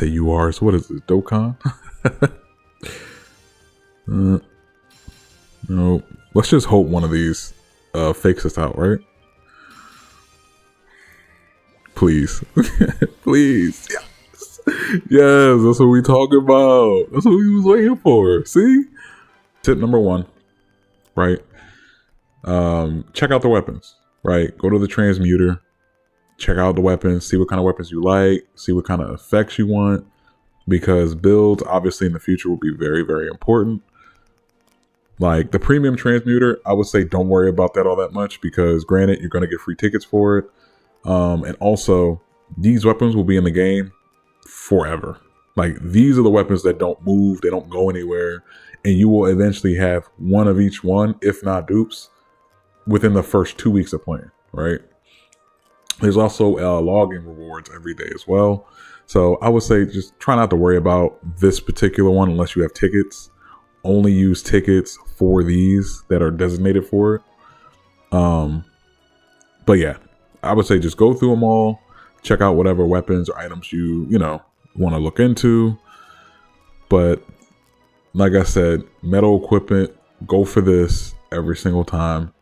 say you are. So what is it, Dokkan? No. Let's just hope one of these fakes us out, right? Please. Please. Yes. Yes, that's what we talking about. That's what we was waiting for. See? Tip number 1, right? Check out the weapons, right? Go to the transmuter. Check out the weapons. See what kind of weapons you like. See what kind of effects you want. Because builds, obviously, in the future will be very, very important. Like the premium transmuter, I would say don't worry about that all that much because granted, you're going to get free tickets for it. And also, these weapons will be in the game forever. Like these are the weapons that don't move, they don't go anywhere, and you will eventually have one of each one, if not dupes, within the first 2 weeks of playing, right? There's also login rewards every day as well. So I would say just try not to worry about this particular one unless you have tickets. Only use tickets for these that are designated for it. But yeah, I would say just go through them all, check out whatever weapons or items you want to look into. But like I said, metal equipment, go for this every single time.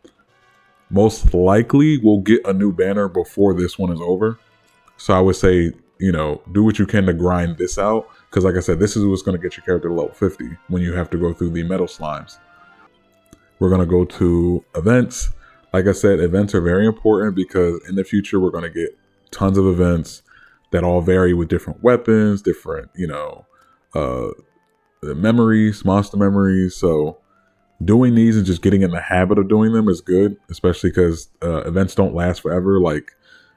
Most likely we'll get a new banner before this one is over. So I would say, do what you can to grind this out. Because like I said, this is what's going to get your character to level 50 when you have to go through the metal slimes. We're going to go to events. Like I said, events are very important because in the future, we're going to get tons of events that all vary with different weapons, different, memories, monster memories. So doing these and just getting in the habit of doing them is good, especially because events don't last forever. Like,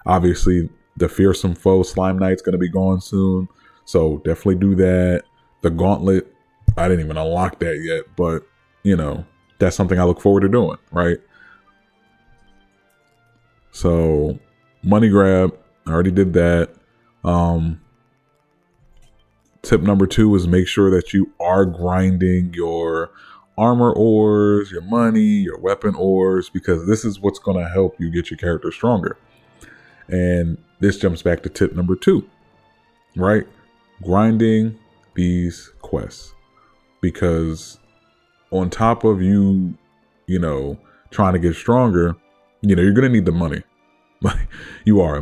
obviously, the fearsome foe Slime Knight's going to be gone soon. So definitely do that. The gauntlet, I didn't even unlock that yet, but that's something I look forward to doing, right? So money grab, I already did that. Tip number 2 is make sure that you are grinding your armor ores, your money, your weapon ores, because this is what's going to help you get your character stronger. And this jumps back to tip number 2, right? Grinding these quests, because on top of you trying to get stronger, you're gonna need the money. Like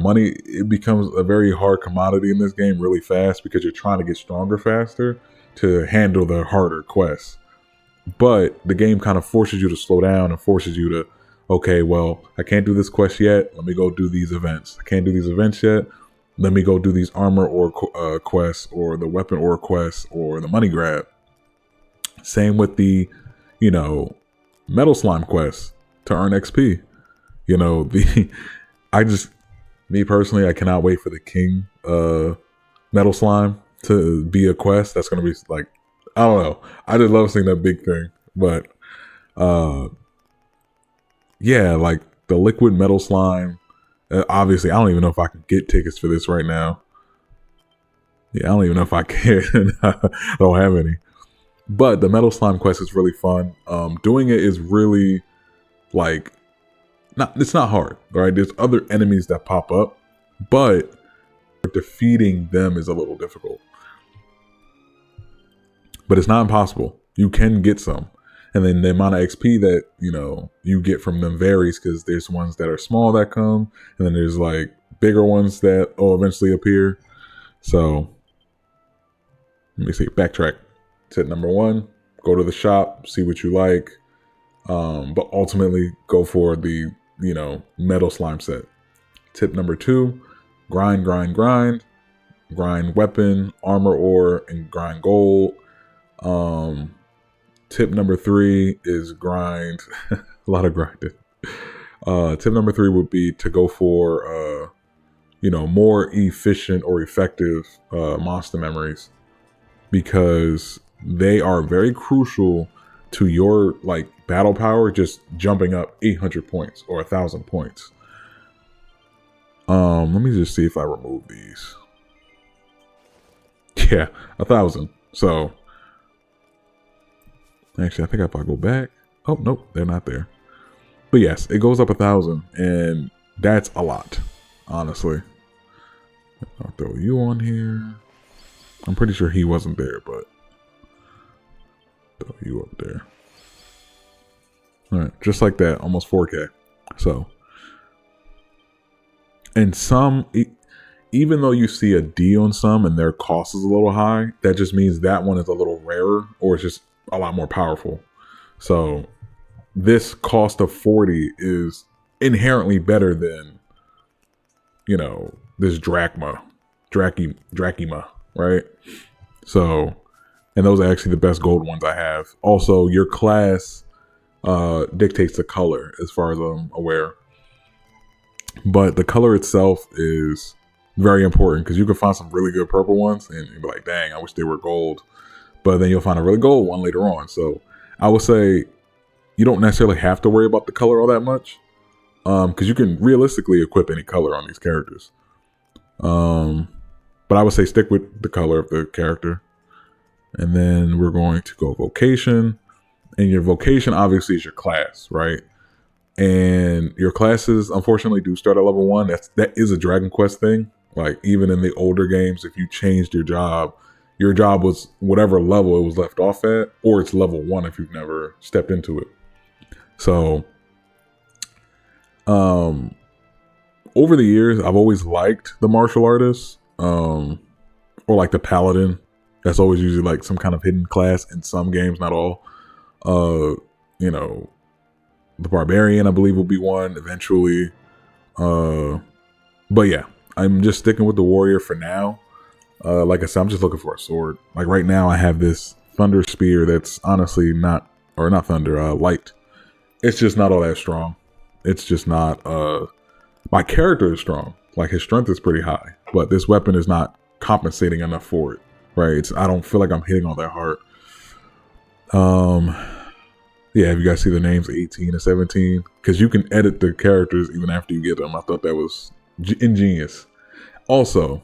money, it becomes a very hard commodity in this game really fast because you're trying to get stronger faster to handle the harder quests. But the game kind of forces you to slow down and forces you to, okay, well, I can't do this quest yet, let me go do these events. I can't do these events yet, let me go do these armor or quests or the weapon or quests or the money grab. Same with the, metal slime quests to earn XP. Me personally, I cannot wait for the king metal slime to be a quest. That's going to be like, I don't know. I just love seeing that big thing. But yeah, like the liquid metal slime. Obviously, I don't even know if I can get tickets for this right now. Yeah, I don't even know if I can. I don't have any. But the metal slime quest is really fun. Doing it is really it's not hard, right? There's other enemies that pop up, but defeating them is a little difficult. But it's not impossible. You can get some. And then the amount of XP that, you get from them varies because there's ones that are small that come, and then there's bigger ones that will eventually appear. So let me see, backtrack. Tip number 1, go to the shop, see what you like. But ultimately go for the, metal slime set. Tip number 2, grind weapon, armor ore, and grind gold. Tip number 3 is grind a lot of grinding. Tip number 3 would be to go for more efficient or effective monster memories, because they are very crucial to your battle power just jumping up 800 points or 1,000 points. Let me just see if I remove these. Yeah, 1,000. So actually, I think if I go back, oh nope, they're not there. But yes, it goes up 1,000, and that's a lot, honestly. I'll throw you on here. I'm pretty sure he wasn't there, but throw you up there. All right, just like that, almost 4K. So, and some, even though you see a D on some and their cost is a little high, that just means that one is a little rarer or it's just a lot more powerful. So this cost of 40 is inherently better than, you know, this Drachma, right? So, and those are actually the best gold ones I have. Also, your class dictates the color as far as I'm aware. But the color itself is very important because you can find some really good purple ones and you'll be like, dang, I wish they were gold. But then you'll find a really gold one later on. So I would say you don't necessarily have to worry about the color all that much because you can realistically equip any color on these characters. But I would say stick with the color of the character. And then we're going to go vocation. And your vocation obviously is your class, right? And your classes, unfortunately, do start at level 1. That is a Dragon Quest thing. Like, even in the older games, if you changed your job was whatever level it was left off at, or it's level 1 if you've never stepped into it. So, over the years, I've always liked the martial artist, or like the paladin. That's always usually like some kind of hidden class in some games, not all. You know, the barbarian, I believe, will be one eventually. But yeah, I'm just sticking with the warrior for now. Like I said, I'm just looking for a sword. Like right now, I have this thunder spear that's honestly not thunder, light. It's just not all that strong. It's just not. My character is strong. Like his strength is pretty high, but this weapon is not compensating enough for it. Right? I don't feel like I'm hitting all that hard. Yeah, if you guys see the names 18 and 17, because you can edit the characters even after you get them. I thought that was ingenious. Also,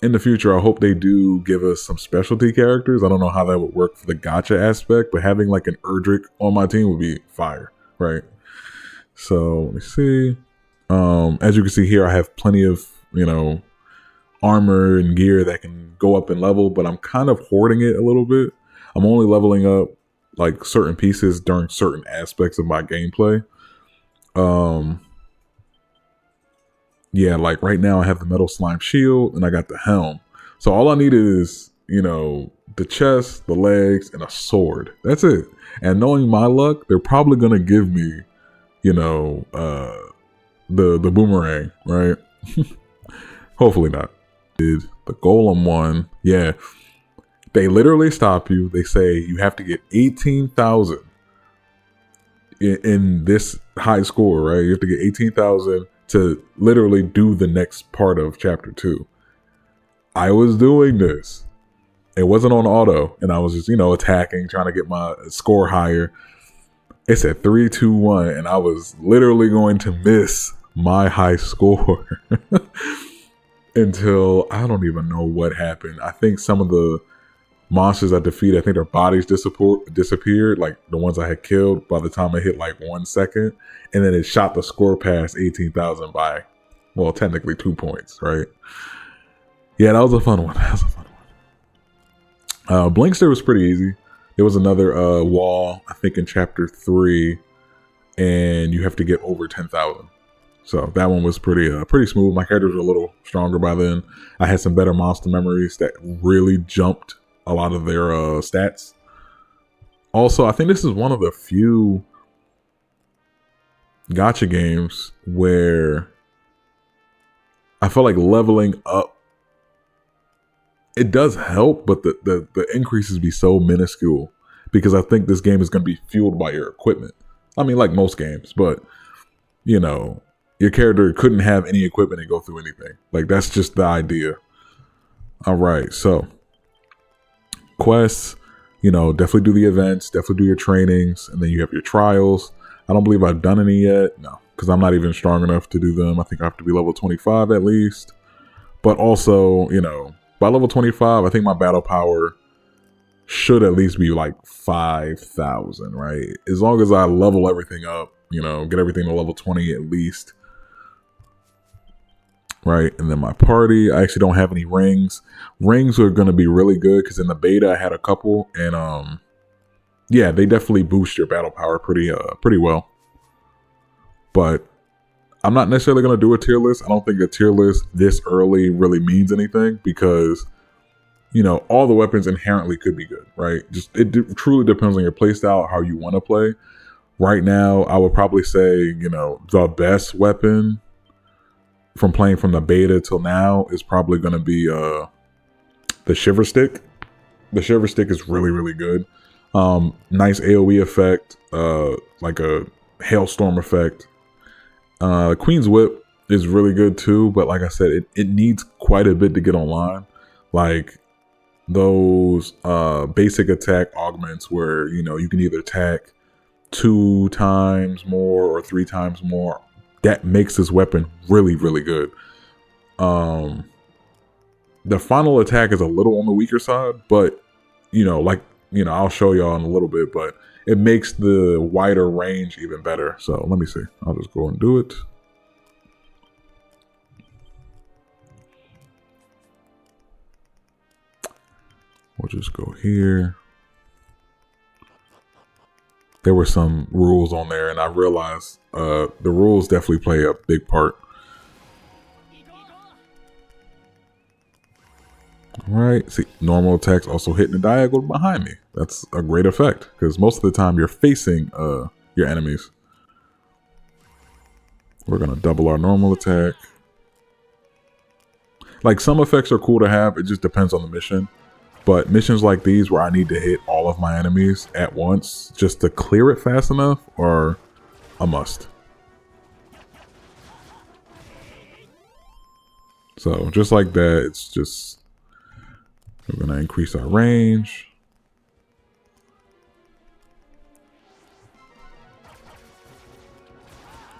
in the future, I hope they do give us some specialty characters. I don't know how that would work for the gacha aspect, but having like an Erdrick on my team would be fire, right? So let me see. As you can see here, I have plenty of, you know, armor and gear that can go up in level, but I'm kind of hoarding it a little bit. I'm only leveling up like certain pieces during certain aspects of my gameplay. Yeah, like right now I have the metal slime shield and I got the helm. So all I need is, you know, the chest, the legs, and a sword. That's it. And knowing my luck, they're probably gonna give me, you know, the boomerang, right? Hopefully not. The golem one, yeah. They literally stop you. They say you have to get 18,000 in this high score, right? You have to get 18,000 to literally do the next part of chapter 2. I was doing this. It wasn't on auto, and I was just, you know, attacking, trying to get my score higher. It said 3, 2, 1, and I was literally going to miss my high score until I don't even know what happened. I think some of the monsters I defeated, I think their bodies disappeared, like the ones I had killed by the time I hit like 1 second. And then it shot the score past 18,000 by, well, technically 2 points, right? Yeah, that was a fun one. Blinkster was pretty easy. There was another wall, I think in chapter 3, and you have to get over 10,000. So that one was pretty smooth. My characters were a little stronger by then. I had some better monster memories that really jumped a lot of their stats. Also, I think this is one of the few gacha games where I feel like leveling up, it does help, but the increases be so minuscule because I think this game is going to be fueled by your equipment. I mean, like most games, but you know, your character couldn't have any equipment and go through anything. Like that's just the idea. All right, so quests, you know, definitely do the events, definitely do your trainings, and then you have your trials. I don't believe I've done any yet, no, because I'm not even strong enough to do them. I think I have to be level 25 at least. But also, you know, by level 25, I think my battle power should at least be like 5,000, right? As long as I level everything up, you know, get everything to level 20 at least. right? And then my party, I actually don't have any rings. Rings are going to be really good because in the beta I had a couple, and yeah, they definitely boost your battle power pretty well. But I'm not necessarily going to do a tier list. I don't think a tier list this early really means anything because, you know, all the weapons inherently could be good, right? Just it truly depends on your playstyle, how you want to play. Right now, I would probably say, you know, the best weapon from playing from the beta till now is probably going to be the Shiver Stick. The Shiver Stick is really, really good. Nice AoE effect, like a hailstorm effect. Queen's Whip is really good too, but like I said, it needs quite a bit to get online. Like those basic attack augments where, you know, you can either attack 2 times more or 3 times more. That makes this weapon really, really good. The final attack is a little on the weaker side, but, you know, like, you know, I'll show y'all in a little bit, but it makes the wider range even better. So let me see. I'll just go and do it. We'll just go here. There were some rules on there, and I realized the rules definitely play a big part. Alright, see, normal attacks also hitting the diagonal behind me. That's a great effect, because most of the time you're facing your enemies. We're going to double our normal attack. Like, some effects are cool to have, it just depends on the mission. But missions like these where I need to hit all of my enemies at once just to clear it fast enough are a must. So just like that, it's just, we're going to increase our range.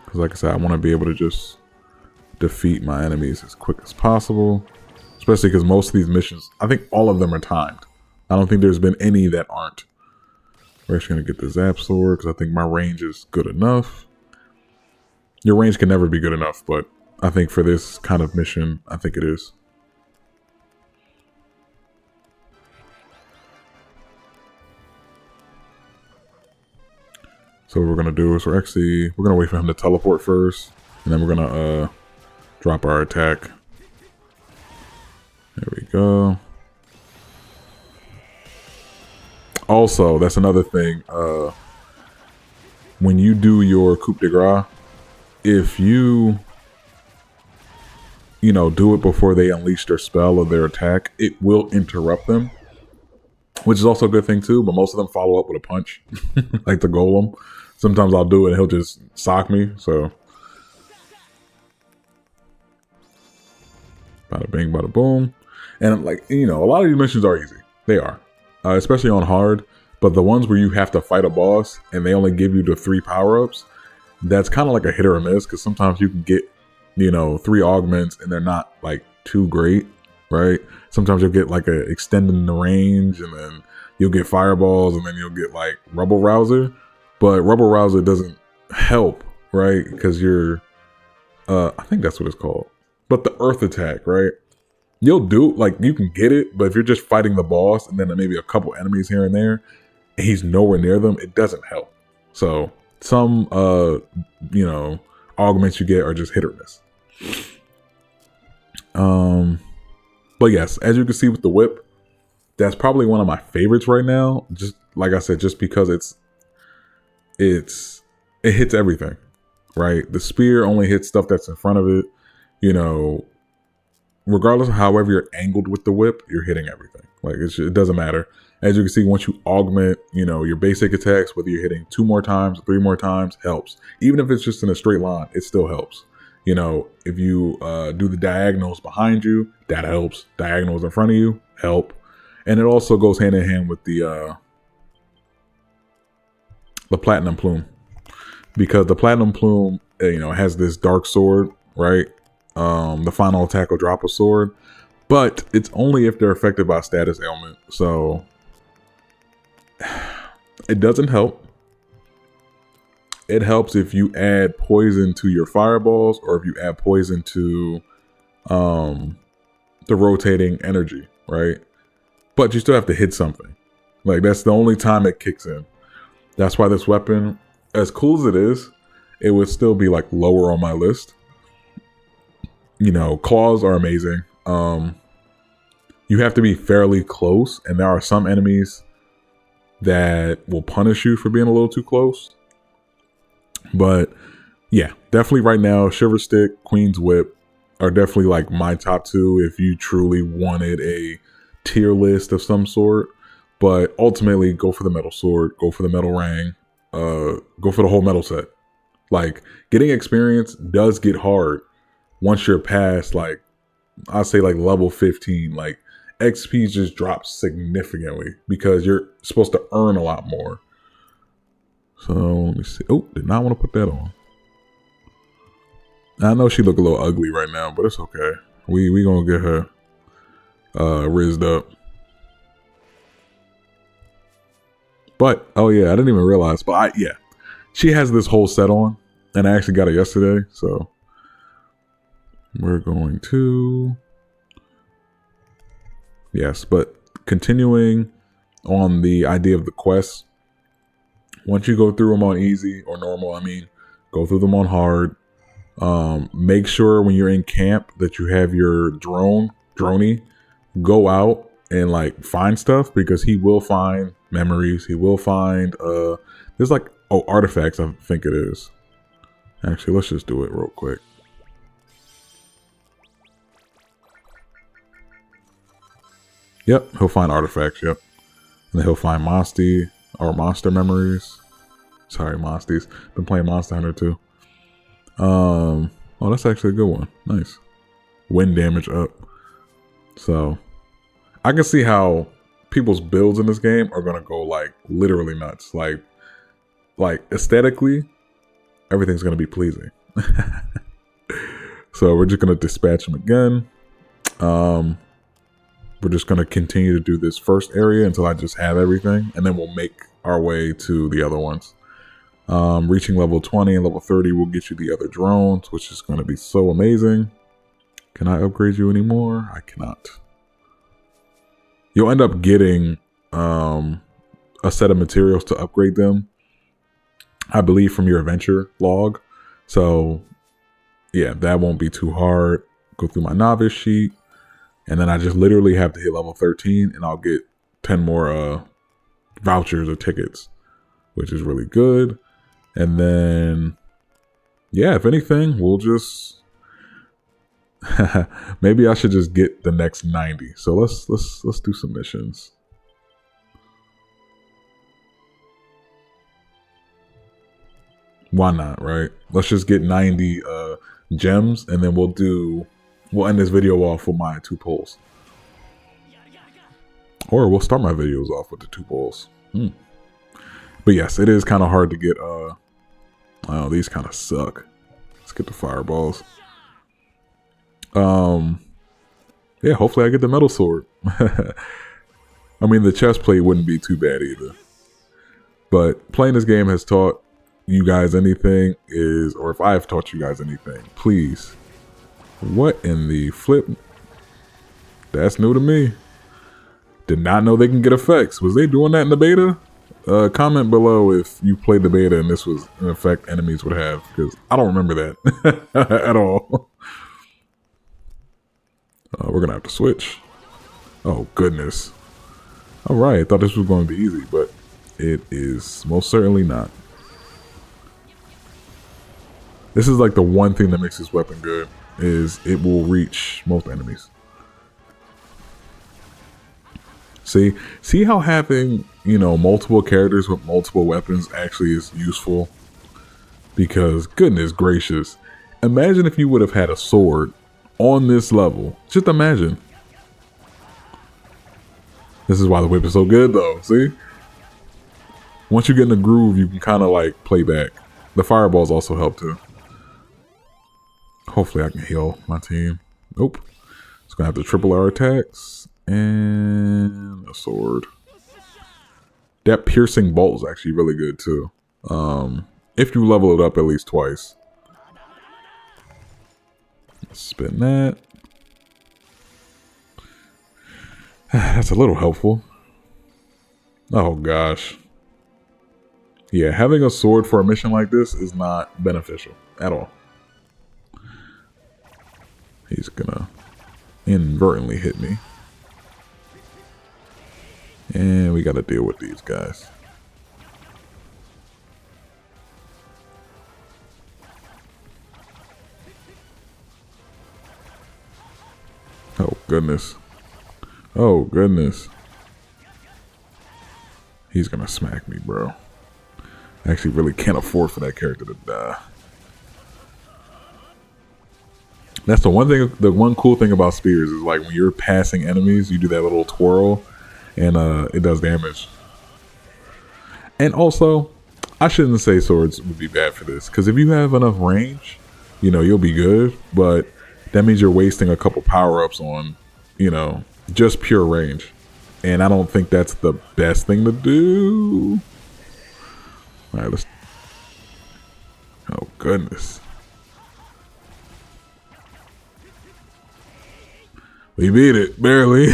Because like I said, I want to be able to just defeat my enemies as quick as possible. Especially because most of these missions, I think all of them are timed. I don't think there's been any that aren't. We're actually going to get the Zap Sword because I think my range is good enough. Your range can never be good enough, but I think for this kind of mission, I think it is. So what we're going to do is we're going to wait for him to teleport first. And then we're going to drop our attack. There we go. Also, that's another thing. When you do your coup de grace, if you know, do it before they unleash their spell or their attack, it will interrupt them. Which is also a good thing too, but most of them follow up with a punch. Like the golem. Sometimes I'll do it and he'll just sock me, so. Bada bing, bada boom. And like, you know, a lot of these missions are easy. They are. Especially on hard. But the ones where you have to fight a boss and they only give you the 3 power-ups, that's kind of like a hit or a miss because sometimes you can get, you know, 3 augments and they're not like too great, right? Sometimes you'll get like a extending the range and then you'll get fireballs and then you'll get like Rubble Rouser. But Rubble Rouser doesn't help, right? Because you're, I think that's what it's called. But the Earth Attack, right? You'll do, like, you can get it, but if you're just fighting the boss and then maybe a couple enemies here and there, and he's nowhere near them, it doesn't help. So, some, you know, augments you get are just hit or miss. But yes, as you can see with the whip, that's probably one of my favorites right now. Just, like I said, just because it hits everything, right? The spear only hits stuff that's in front of it, you know. Regardless of however you're angled with the whip, you're hitting everything. Like, it doesn't matter. As you can see, once you augment, you know, your basic attacks, whether you're hitting 2 more times, 3 more times, helps. Even if it's just in a straight line, it still helps. You know, if you do the diagonals behind you, that helps. Diagonals in front of you, help. And it also goes hand in hand with the Platinum Plume. Because the Platinum Plume, you know, has this dark sword, right? The final attack will drop a sword, but it's only if they're affected by a status ailment. So it doesn't help. It helps if you add poison to your fireballs or if you add poison to the rotating energy, right? But you still have to hit something. Like, that's the only time it kicks in. That's why this weapon, as cool as it is, it would still be like lower on my list. You know, claws are amazing. You have to be fairly close, and there are some enemies that will punish you for being a little too close. But yeah, definitely right now, Shiver Stick, Queen's Whip are definitely like my top two if you truly wanted a tier list of some sort. But ultimately, go for the metal sword, go for the metal ring, go for the whole metal set. Like, getting experience does get hard once you're past, like, I'll say like level 15. Like, XP just drops significantly because you're supposed to earn a lot more. So let me see. Oh, did not want to put that on. I know she look a little ugly right now, but it's okay. We gonna get her rizzed up. But oh yeah, I didn't even realize. But yeah, she has this whole set on, and I actually got it yesterday. So we're going to yes, but continuing on the idea of the quests. Once you go through them on easy or normal, I mean, go through them on hard. Make sure when you're in camp that you have your droney, go out and like find stuff, because he will find memories. He will find there's like artifacts, I think it is. Actually, let's just do it real quick. Yep, he'll find artifacts. Yep, and then he'll find monster memories. Sorry, Monsties. Been playing Monster Hunter too. Oh, that's actually a good one. Nice. Wind damage up. So I can see how people's builds in this game are gonna go like literally nuts. Like aesthetically, everything's gonna be pleasing. So we're just gonna dispatch them again. We're just gonna continue to do this first area until I just have everything, and then we'll make our way to the other ones. Reaching level 20 and level 30 will get you the other drones, which is going to be so amazing. Can I upgrade you anymore? I cannot. You'll end up getting a set of materials to upgrade them, I believe, from your adventure log. So yeah, that won't be too hard. Go through my novice sheet, and then I just literally have to hit level 13 and I'll get 10 more vouchers or tickets, which is really good. And then yeah, if anything, we'll just maybe I should just get the next 90. So let's do some missions. Why not, right? Let's just get 90 gems, and then we'll end this video off with my 2 pulls. Or we'll start my videos off with the 2 pulls. But yes, it is kind of hard to get oh, these kind of suck. Let's get the fireballs. Yeah, hopefully I get the metal sword. I mean, the chest plate wouldn't be too bad either. But playing this game has taught you guys anything or if I've taught you guys anything, please. What in the flip? That's new to me. Did not know they can get effects. Was they doing that in the beta? Comment below if you played the beta and this was an effect enemies would have, because I don't remember that at all. We're gonna have to switch. Oh goodness. Alright, I thought this was going to be easy, but it is most certainly not. This is like the one thing that makes this weapon good, is it will reach most enemies. See how having, you know, multiple characters with multiple weapons actually is useful? Because goodness gracious, imagine if you would have had a sword on this level. Just imagine. This is why the whip is so good though, see? Once you get in the groove, you can kind of like play back. The fireballs also help too. Hopefully I can heal my team. Nope. It's gonna have to triple our attacks. And a sword. That piercing bolt is actually really good too. If you level it up at least twice. Spin that. That's a little helpful. Oh gosh. Yeah, having a sword for a mission like this is not beneficial at all. He's gonna inadvertently hit me. And we gotta deal with these guys. Oh goodness. Oh goodness. He's gonna smack me, bro. I actually really can't afford for that character to die. That's the one thing, the one cool thing about spears is like when you're passing enemies, you do that little twirl and it does damage. And also, I shouldn't say swords would be bad for this, because if you have enough range, you know, you'll be good, but that means you're wasting a couple power-ups on, you know, just pure range. And I don't think that's the best thing to do. Alright, let's... Oh, goodness. We beat it, barely.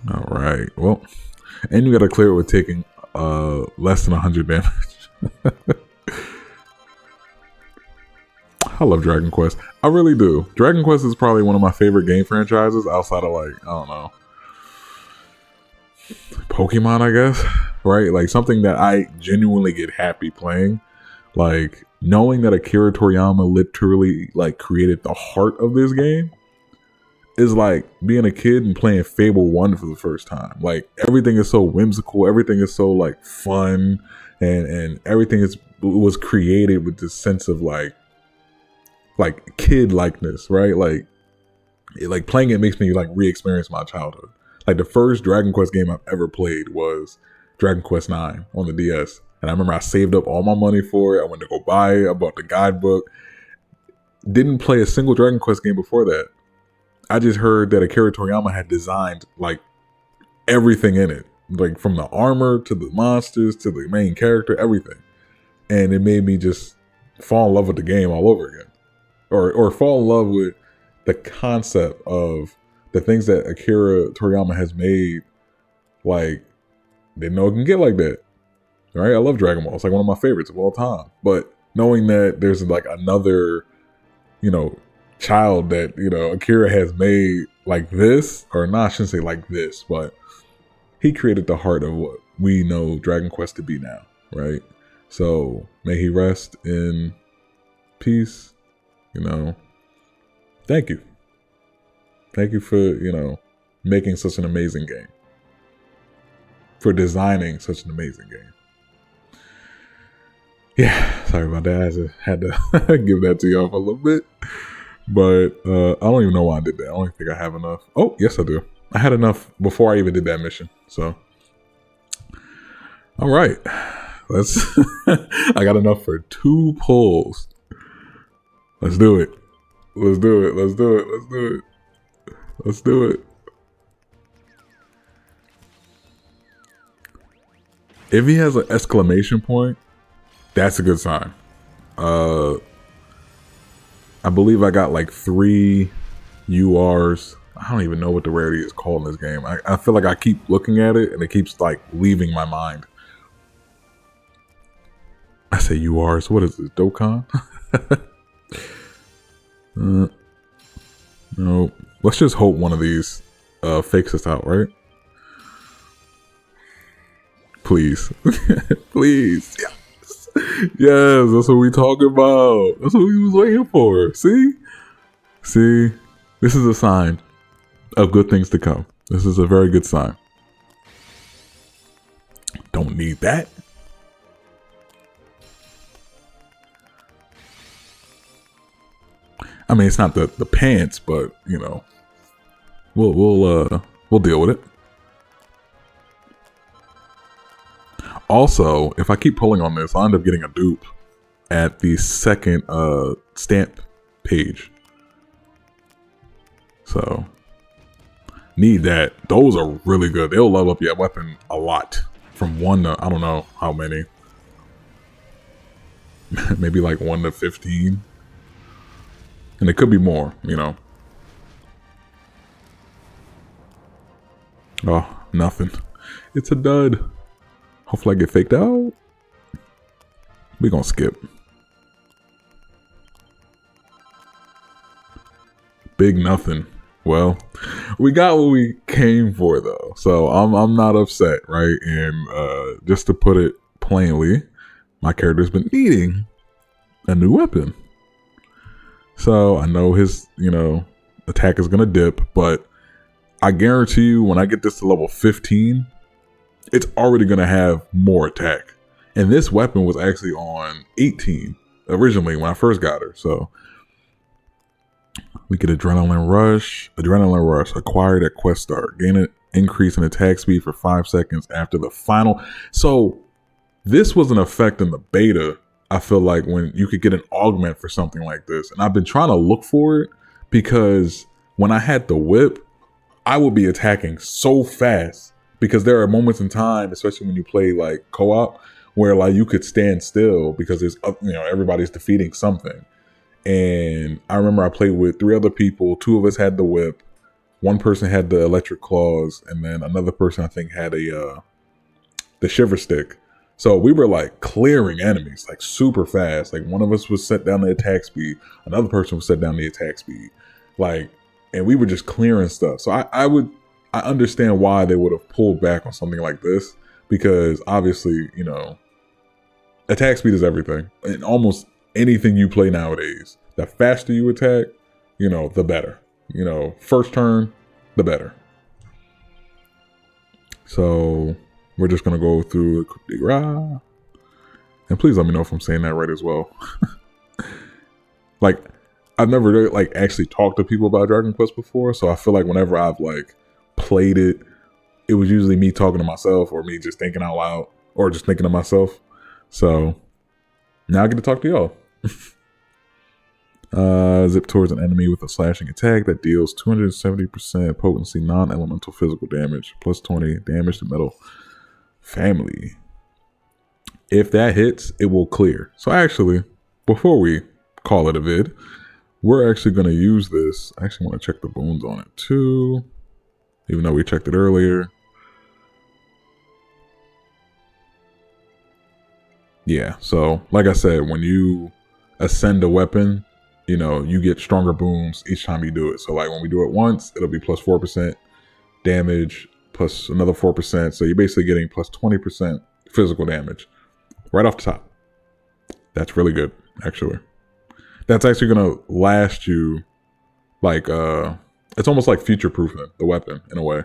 Alright, well, and you gotta clear it with taking less than 100 damage. I love Dragon Quest. I really do. Dragon Quest is probably one of my favorite game franchises outside of, like, I don't know, Pokemon, I guess, right? Like something that I genuinely get happy playing. Like knowing that Akira Toriyama literally like created the heart of this game is like being a kid and playing Fable 1 for the first time. Like everything is so whimsical, everything is so like fun, and everything was created with this sense of like kid likeness, right? Like playing it makes me like re-experience my childhood. Like the first Dragon Quest game I've ever played was Dragon Quest 9 on the DS. And I remember I saved up all my money for it. I went to go buy it. I bought the guidebook. Didn't play a single Dragon Quest game before that. I just heard that Akira Toriyama had designed like everything in it. Like from the armor to the monsters to the main character, everything. And it made me just fall in love with the game all over again. Or fall in love with the concept of the things that Akira Toriyama has made. Like, didn't know it can get like that. Right? I love Dragon Ball. It's like one of my favorites of all time. But knowing that there's like another, you know, child that, you know, Akira has made like this, or not, I shouldn't say like this, but he created the heart of what we know Dragon Quest to be now, right? So may he rest in peace, you know. Thank you. Thank you for, you know, making such an amazing game. For designing such an amazing game. Yeah, sorry about that. I just had to give that to y'all for a little bit. But I don't even know why I did that. I don't think I have enough. Oh, yes, I do. I had enough before I even did that mission. So, all right. Let's. I got enough for 2 pulls. Let's do it. Let's do it. Let's do it. Let's do it. Let's do it. If he has an exclamation point, that's a good sign. I believe I got like 3 URs. I don't even know what the rarity is called in this game. I feel like I keep looking at it and it keeps like leaving my mind. I say URs. What is this? Dokkan? No. Let's just hope one of these fakes us out, right? Please. Please. Yes. Yes, that's what we talking about. That's what we was waiting for. See? See? This is a sign of good things to come. This is a very good sign. Don't need that. I mean, it's not the pants, but you know, we'll deal with it. Also, if I keep pulling on this, I'll end up getting a dupe at the second stamp page. So, need that. Those are really good. They'll level up your weapon a lot. From 1 to, I don't know how many. maybe like 1 to 15. And it could be more, you know. Oh, nothing. It's a dud. Hopefully I get faked out. We're gonna skip. Big nothing. Well, we got what we came for though, so I'm not upset, right? And just to put it plainly, my character's been needing a new weapon. So I know his, attack is gonna dip, but I guarantee you when I get this to level 15, it's already gonna have more attack. And this weapon was actually on 18 originally when I first got her, so we get Adrenaline Rush. Adrenaline Rush acquired at quest start. Gain an increase in attack speed for 5 seconds after the final. So this was an effect in the beta, I feel like, when you could get an augment for something like this. And I've been trying to look for it because when I had the whip, I would be attacking so fast because there are moments in time, especially when you play like co-op, where like you could stand still because there's, everybody's defeating something. And I remember I played with 3 other people. 2 of us had the whip. 1 person had the electric claws, and then another person I think had the shiver stick. So we were like clearing enemies like super fast. Like one of us was set down the attack speed, another person was set down the attack speed, and we were just clearing stuff. So I understand why they would have pulled back on something like this, because obviously attack speed is everything. And almost anything you play nowadays, the faster you attack, the better. First turn, the better. So we're just gonna go through the coup de grace. And please let me know if I'm saying that right as well. Like, I've never really, actually talked to people about Dragon Quest before, so I feel like whenever I've played it, it was usually me talking to myself or me just thinking out loud or just thinking to myself. So now I get to talk to y'all. Zip towards an enemy with a slashing attack that deals 270% potency non-elemental physical damage plus 20 damage to metal family. If that hits, it will clear. So actually, before we call it a vid, we're actually going to use this. I actually want to check the boons on it too, even though we checked it earlier. Yeah, so like I said, when you ascend a weapon, you get stronger boons each time you do it. So like when we do it once, it'll be plus 4% damage plus another 4%. So you're basically getting plus 20% physical damage right off the top. That's really good, actually. That's actually going to last you it's almost like future-proofing the weapon in a way.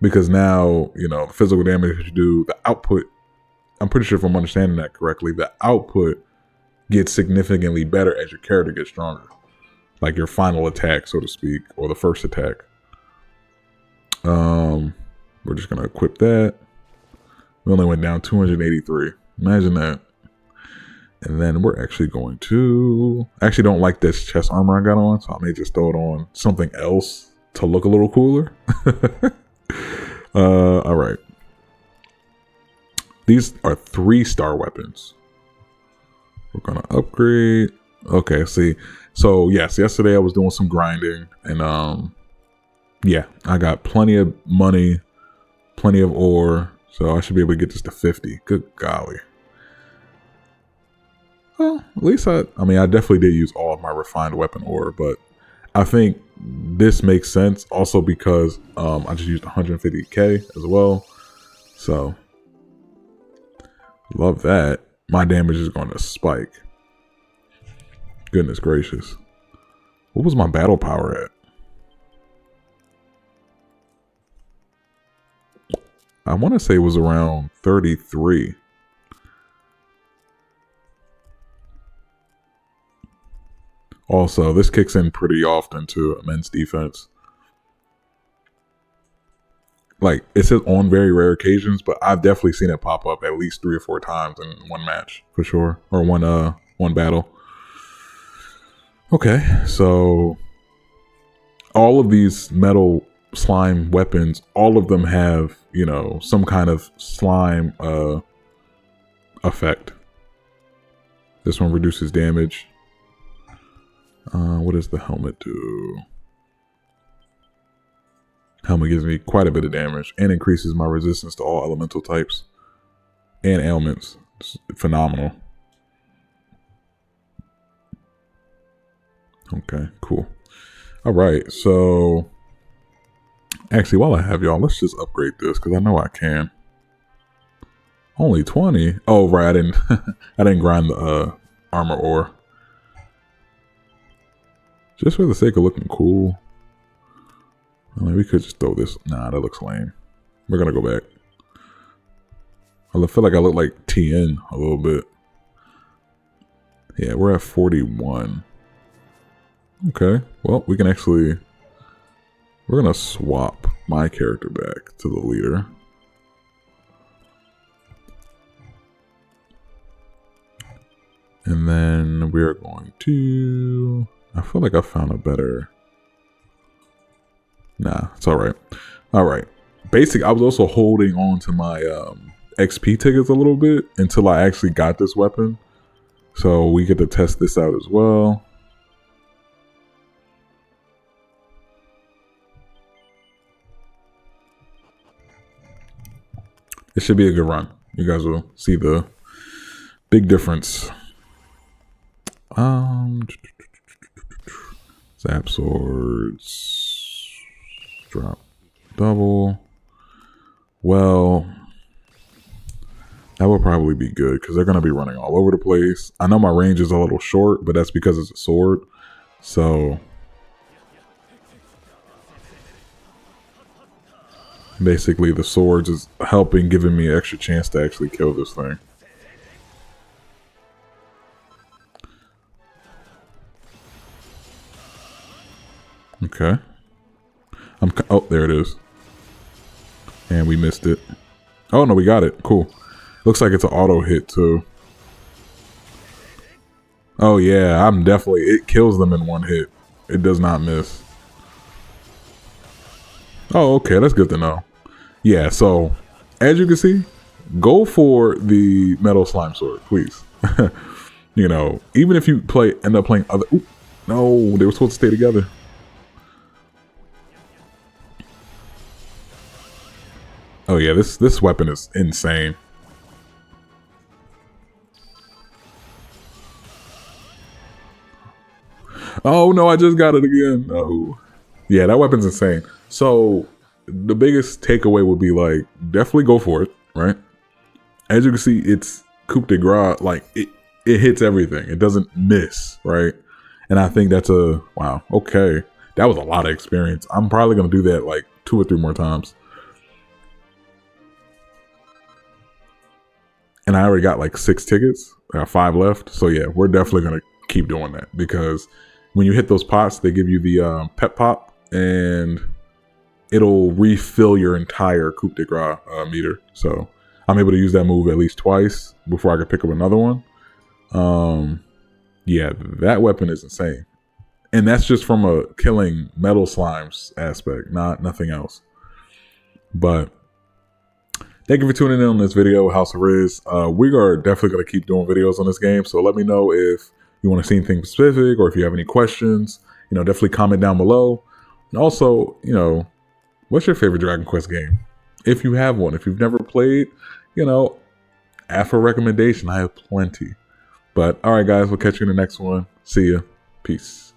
Because now, the physical damage that you do, the output, I'm pretty sure if I'm understanding that correctly, the output gets significantly better as your character gets stronger. Like your final attack, so to speak, or the first attack. We're just gonna equip that. We only went down 283. Imagine that. And then we're actually going to... I actually don't like this chest armor I got on, so I may just throw it on something else to look a little cooler. Alright. These are 3-star weapons. We're gonna upgrade. Okay, see. So yes, yesterday I was doing some grinding, and yeah, I got plenty of money, plenty of ore, so I should be able to get this to 50. Good golly. Well, at least I definitely did use all of my refined weapon ore, but I think this makes sense also because I just used 150k as well. So love that. My damage is going to spike. Goodness gracious. What was my battle power at? I want to say it was around 33. Also, this kicks in pretty often to immense defense. Like, it says on very rare occasions, but I've definitely seen it pop up at least 3 or 4 times in one match, for sure. Or one battle. Okay, so all of these metal slime weapons, all of them have, some kind of slime effect. This one reduces damage. What does the helmet do? Helmet gives me quite a bit of damage and increases my resistance to all elemental types and ailments. It's phenomenal. Okay, cool. All right, so actually, while I have y'all, let's just upgrade this because I know I can. Only 20. Oh, right, I didn't. I didn't grind the armor ore. Just for the sake of looking cool. I mean, we could just throw this. Nah, that looks lame. We're gonna go back. I feel like I look like TN a little bit. Yeah, we're at 41. Okay, well, we can actually... We're gonna swap my character back to the leader. And then we're going to... I feel like I found a better... Nah, it's alright. Alright. Basic, I was also holding on to my XP tickets a little bit until I actually got this weapon. So we get to test this out as well. It should be a good run. You guys will see the big difference. Zap swords. Drop double. Well, that will probably be good because they're going to be running all over the place. I know my range is a little short, but that's because it's a sword. So basically the swords is helping, giving me an extra chance to actually kill this thing. Okay. Oh, there it is. And we missed it. Oh, no, we got it. Cool. Looks like it's an auto hit, too. Oh, yeah. I'm definitely... It kills them in one hit. It does not miss. Oh, okay. That's good to know. Yeah, so, as you can see, go for the metal slime sword, please. You know, even if you end up playing other... Ooh, no, they were supposed to stay together. Oh yeah, this weapon is insane. Oh no, I just got it again. No. Yeah, that weapon's insane. So the biggest takeaway would be like, definitely go for it, right? As you can see, it's coup de grace, like it hits everything. It doesn't miss, right? And I think that's wow, okay. That was a lot of experience. I'm probably gonna do that like 2 or 3 more times. And I already got like 6 tickets. I got 5 left. So yeah, we're definitely going to keep doing that. Because when you hit those pots, they give you the pep pop. And it'll refill your entire coup de grace meter. So I'm able to use that move at least twice before I can pick up another one. Yeah, that weapon is insane. And that's just from a killing metal slimes aspect, nothing else. But... thank you for tuning in on this video, House of Riz. We are definitely going to keep doing videos on this game, so let me know if you want to see anything specific or if you have any questions. You know, definitely comment down below. And also, you know, what's your favorite Dragon Quest game? If you have one, if you've never played, you know, ask for a recommendation. I have plenty. But all right, guys, we'll catch you in the next one. See ya. Peace.